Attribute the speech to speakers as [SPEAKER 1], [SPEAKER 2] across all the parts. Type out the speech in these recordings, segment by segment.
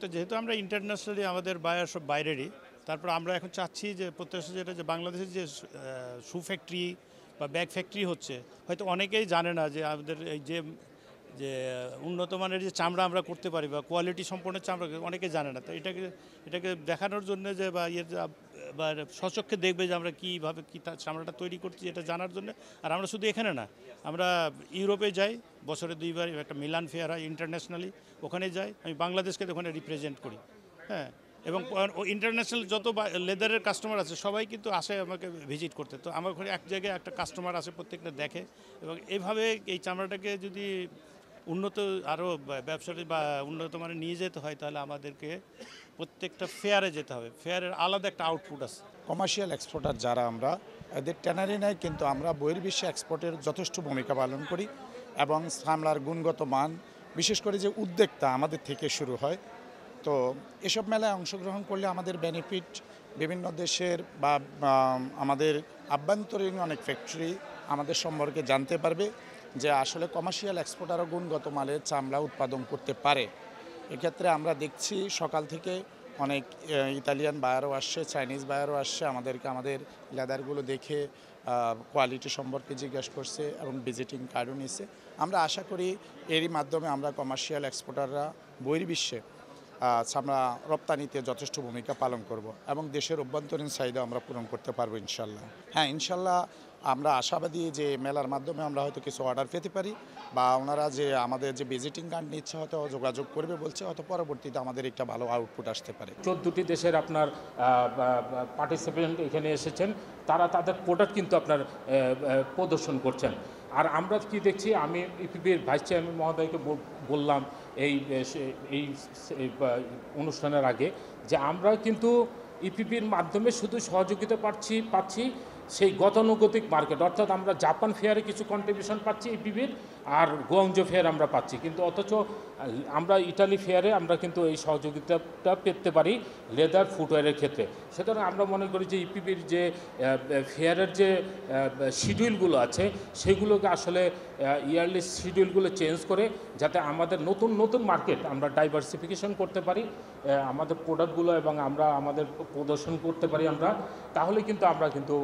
[SPEAKER 1] তো যেহেতু আমরা ইন্টারন্যাশনালি আমাদের বায়ার সব বাইরেরই, তারপর আমরা এখন চাচ্ছি যে প্রত্যাশা যেটা যে বাংলাদেশের যে শু ফ্যাক্টরি বা ব্যাগ ফ্যাক্টরি হচ্ছে, হয়তো অনেকেই জানে না যে আমাদের এই যে যে উন্নত মানের যে চামড়া আমরা করতে পারি বা কোয়ালিটি সম্পন্ন চামড়া অনেকে জানে না। তো এটাকে এটাকে দেখানোর জন্য যে বা বা স্বচক্ষে দেখবে যে আমরা কীভাবে কী চামড়াটা তৈরি করছি এটা জানার জন্য। আর আমরা শুধু এখানে না, আমরা ইউরোপে যাই বছরে 2বার, একটা মিলান ফেয়ার হয় ইন্টারন্যাশনালি, ওখানে যাই। আমি বাংলাদেশকে ওখানে রিপ্রেজেন্ট করি। হ্যাঁ, এবং ইন্টারন্যাশনাল যত লেদারের কাস্টমার আছে সবাই কিন্তু আসে আমাকে ভিজিট করতে। তো আমার ওখানে এক জায়গায় একটা কাস্টমার আসে, প্রত্যেকটা দেখে। এবং এইভাবে এই চামড়াটাকে যদি উন্নত আরও ব্যবসায়ী বা উন্নত মানের নিয়ে যেতে হয়, তাহলে আমাদেরকে প্রত্যেকটা ফেয়ারে যেতে হবে। ফেয়ারের আলাদা একটা আউটপুট আছে।
[SPEAKER 2] কমার্শিয়াল এক্সপোর্টার যারা আমরা, এদের ট্যানারি নেয়, কিন্তু আমরা বহির্বিশ্বে এক্সপোর্টের যথেষ্ট ভূমিকা পালন করি এবং চামড়ার গুণগত মান, বিশেষ করে যে উদ্যোক্তা আমাদের থেকে শুরু হয়। তো এসব মেলায় অংশগ্রহণ করলে আমাদের বেনিফিট বিভিন্ন দেশের বা আমাদের আভ্যন্তরীণ অনেক ফ্যাক্টরি আমাদের সম্পর্কে জানতে পারবে যে আসলে কমার্শিয়াল এক্সপোর্টারও গুণগত মানের চামড়া উৎপাদন করতে পারে। এক্ষেত্রে আমরা দেখছি সকাল থেকে অনেক ইতালিয়ান বায়ারও আসছে, চাইনিজ বায়ারও আসছে, আমাদেরকে আমাদের লেদারগুলো দেখে কোয়ালিটি সম্পর্কে জিজ্ঞাসা করছে এবং ভিজিটিং কার্ডও নিচ্ছে। আমরা আশা করি এরই মাধ্যমে আমরা কমার্শিয়াল এক্সপোর্টাররা বহির্বিশ্বে চামড়া রপ্তানিতে যথেষ্ট ভূমিকা পালন করব এবং দেশের অভ্যন্তরীণ চাহিদা আমরা পূরণ করতে পারবো ইনশাল্লাহ। হ্যাঁ, ইনশাল্লাহ আমরা আশাবাদী যে মেলার মাধ্যমে আমরা হয়তো কিছু অর্ডার পেতে পারি, বা ওনারা যে আমাদের যে ভিজিটিং কার্ড নিচ্ছে হয়তো যোগাযোগ করবে বলছে, হয়তো পরবর্তীতে আমাদের একটা ভালো আউটপুট আসতে পারে।
[SPEAKER 3] 14টি দেশের আপনার পার্টিসিপেন্ট এখানে এসেছেন, তারা তাদের প্রোডাক্ট কিন্তু আপনার প্রদর্শন করছেন। আর আমরা কি দেখছি, আমি ইপিবির ভাইস চেয়ারম্যান মহোদয়কে বললাম এই এই অনুষ্ঠানের আগে যে আমরা কিন্তু ইপিবির মাধ্যমে শুধু সহযোগিতা পাচ্ছি সেই গতানুগতিক মার্কেট, অর্থাৎ আমরা জাপান ফেয়ারে কিছু কন্ট্রিবিউশন পাচ্ছি ইপিবির, আর গোয়াংজো ফেয়ার আমরা পাচ্ছি, কিন্তু অথচ আমরা ইটালি ফেয়ারে আমরা কিন্তু এই সহযোগিতাটা পেতে পারি লেদার ফুটওয়্যারের ক্ষেত্রে। সুতরাং আমরা মনে করি যে ইপিবির যে ফেয়ারের যে শিডিউলগুলো আছে সেগুলোকে আসলে ইয়ারলি শিডিউলগুলো চেঞ্জ করে যাতে আমাদের নতুন নতুন মার্কেট আমরা ডাইভার্সিফিকেশন করতে পারি, আমাদের প্রোডাক্টগুলো এবং আমরা আমাদের প্রদর্শন করতে পারি আমরা, তাহলে কিন্তু আমরা কিন্তু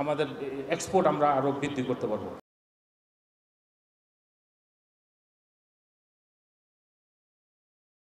[SPEAKER 3] আমাদের এক্সপোর্ট আমরা আরও বৃদ্ধি করতে পারবো।